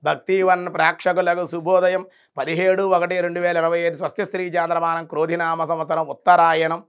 భక్తివన్ ప్రేక్షకులకు శుభోదయం 17/1/2025 స్వస్తి శ్రీ చాంద్రమానం క్రోధినామ సంవత్సరం ఉత్తరాయణం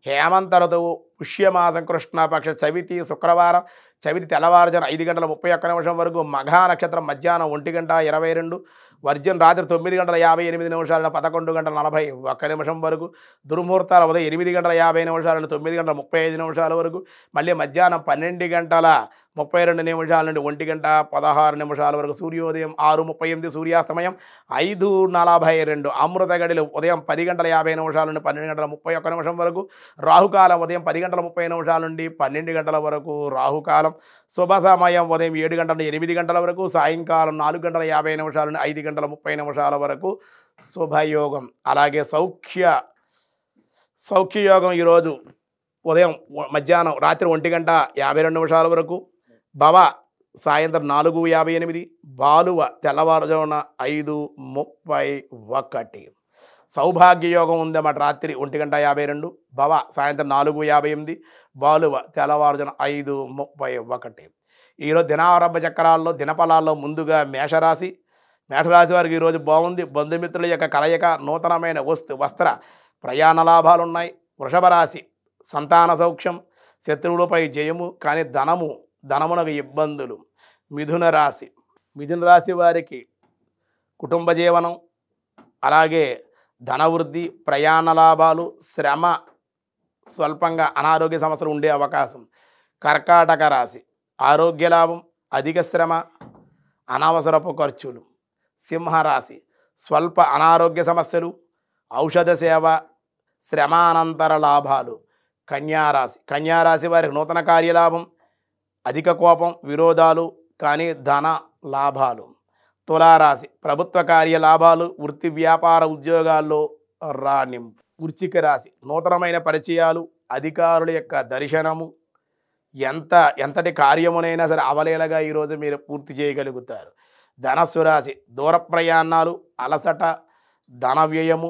హేమంత ఋతువు పుష్యమాసం కృష్ణపక్ష చవితి శుక్రవారం చవితి తెల్లవారుజామున 5:31 వరకు మఘా నక్షత్రం మధ్యాహ్నం 1:22 వర్జన్ రాత్రి 9:58 11:41 వరకు దుర్ముహూర్తాలు ఉదయం 8:50 9:35 వరకు మళ్ళీ మధ్యాహ్నం 12:32 నుండి 1:16 వరకు సూర్యోదయం 6:38 సూర్యాస్తమయం 5:42 అమృత గడిలు ఉదయం 10:50 నుండి 12:31 వరకు రాహుకాలం ఉదయం 10:30 నుండి 12 వరకు రాహుకాలం శుభ సమయం ఉదయం 7 నుండి 8 వరకు సాయంకాలం 4:50 నుండి 5:30 వరకు శుభయోగం. అలాగే సౌఖ్యయోగం ఈరోజు ఉదయం మధ్యాహ్నం రాత్రి 1:52 వరకు భవ సాయంత్రం 4:58 బాలువ తెల్లవారుజామున 5:31 సౌభాగ్యయోగం ఉందన్నమాట. రాత్రి 1:52 భవ సాయంత్రం 4:58 బాలువ తెల్లవారుజామున 5:31. ఈరోజు దినారంభ చక్రాల్లో దినఫలాల్లో ముందుగా మేషరాశి వారికి ఈరోజు బాగుంది. బంధుమిత్రుల యొక్క కలయిక, నూతనమైన వస్త్ర ప్రయాణ లాభాలు ఉన్నాయి. వృషభ రాశి సంతాన సౌఖ్యం, శత్రువులపై జయము, కానీ ధనమునకు ఇబ్బందులు. మిథున రాశి వారికి కుటుంబ జీవనం, అలాగే ధనవృద్ధి, ప్రయాణ లాభాలు, శ్రమ స్వల్పంగా అనారోగ్య సమస్యలు ఉండే అవకాశం. కర్కాటక రాశి ఆరోగ్య లాభం, అధిక శ్రమ, అనవసరపు ఖర్చులు. సింహరాశి స్వల్ప అనారోగ్య సమస్యలు, ఔషధ సేవ, శ్రమానంతర లాభాలు. కన్యారాశి వారికి నూతన కార్యలాభం, అధిక కోపం, విరోధాలు, కానీ ధన లాభాలు. తులారాశి ప్రభుత్వ కార్యలాభాలు, వృత్తి వ్యాపార ఉద్యోగాల్లో రాణింపు. వృశ్చిక రాశి నూతనమైన పరిచయాలు, అధికారుల యొక్క దర్శనము, ఎంతటి కార్యమునైనా సరే అవలేలగా ఈరోజు మీరు పూర్తి చేయగలుగుతారు. ధనస్సు రాశి దూర ప్రయాణాలు, అలసట, ధన వ్యయము,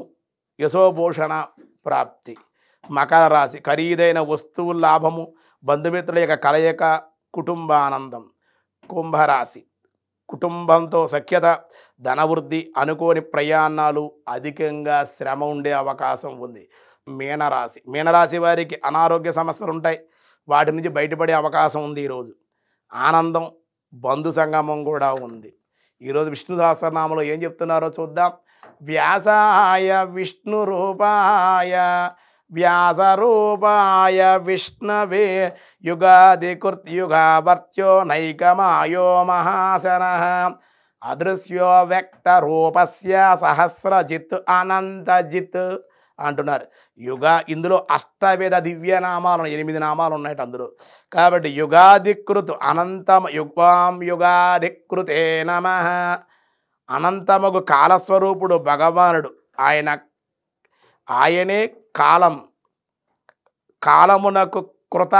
యశోభూషణ ప్రాప్తి. మకర రాశి ఖరీదైన వస్తువుల లాభము, బంధుమిత్రుల యొక్క కలయిక, కుటుంబానందం. కుంభరాశి కుటుంబంతో సఖ్యత, ధనవృద్ధి, అనుకోని ప్రయాణాలు, అధికంగా శ్రమ ఉండే అవకాశం ఉంది. మీనరాశి వారికి అనారోగ్య సమస్యలు ఉంటాయి, వాటి నుంచి బయటపడే అవకాశం ఉంది. ఈరోజు ఆనందం, బంధు సంగమం కూడా ఉంది. ఈరోజు విష్ణు సహస్రనామంలో ఏం చెప్తున్నారో చూద్దాం. వ్యాసాయ విష్ణు రూపాయ వ్యాసరూపాయ విష్ణవే యుగాదికృత్యుగావర్త్యో నైకమాయో మహాశన అదృశ్యో వ్యక్త రూపస్య సహస్రజిత్ అనంతజిత్ అంటున్నారు. ఇందులో అష్టవేద దివ్యనామాలు 8 నామాలు ఉన్నాయి అందులో. కాబట్టి యుగాధికృత్ అనంతమ యుగాధికృతే నమః. అనంతమగు కాలస్వరూపుడు భగవానుడు. ఆయనే కాలమునకు కృత,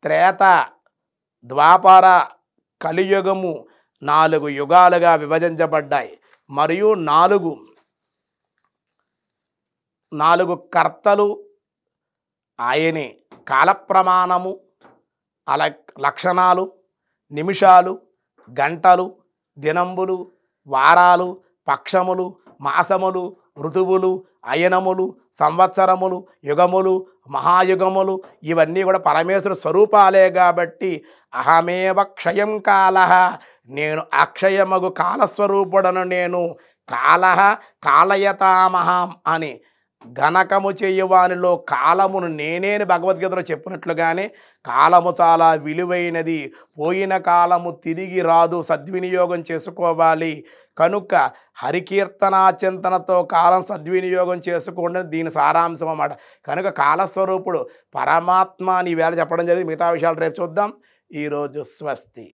త్రేత, ద్వాపర, కలియుగము 4 యుగాలుగా విభజించబడ్డాయి. మరియు 4 కర్తలు ఆయనే. కాలప్రమాణము, లక్షణాలు, నిమిషాలు, గంటలు, దినంబులు, వారాలు, పక్షములు, మాసములు, ఋతువులు, అయనములు, సంవత్సరములు, యుగములు, మహాయుగములు ఇవన్నీ కూడా పరమేశ్వర స్వరూపాలే. కాబట్టి అహమేవ క్షయం కాలః, నేను అక్షయమగు కాలస్వరూపుడను, నేను కాలయతామహం అని గణకము చేయవానిలో కాలమును నేనేని భగవద్గీతలో చెప్పినట్లుగానే కాలము చాలా విలువైనది. పోయిన కాలము తిరిగి రాదు, సద్వినియోగం చేసుకోవాలి. కనుక హరికీర్తనా చింతనతో కాలం సద్వినియోగం చేసుకోండి, దీని సారాంశం అన్నమాట. కనుక కాలస్వరూపుడు పరమాత్మ అని ఈవేళ చెప్పడం జరిగింది. మిగతా విషయాలు రేపు చూద్దాం. ఈరోజు స్వస్తి.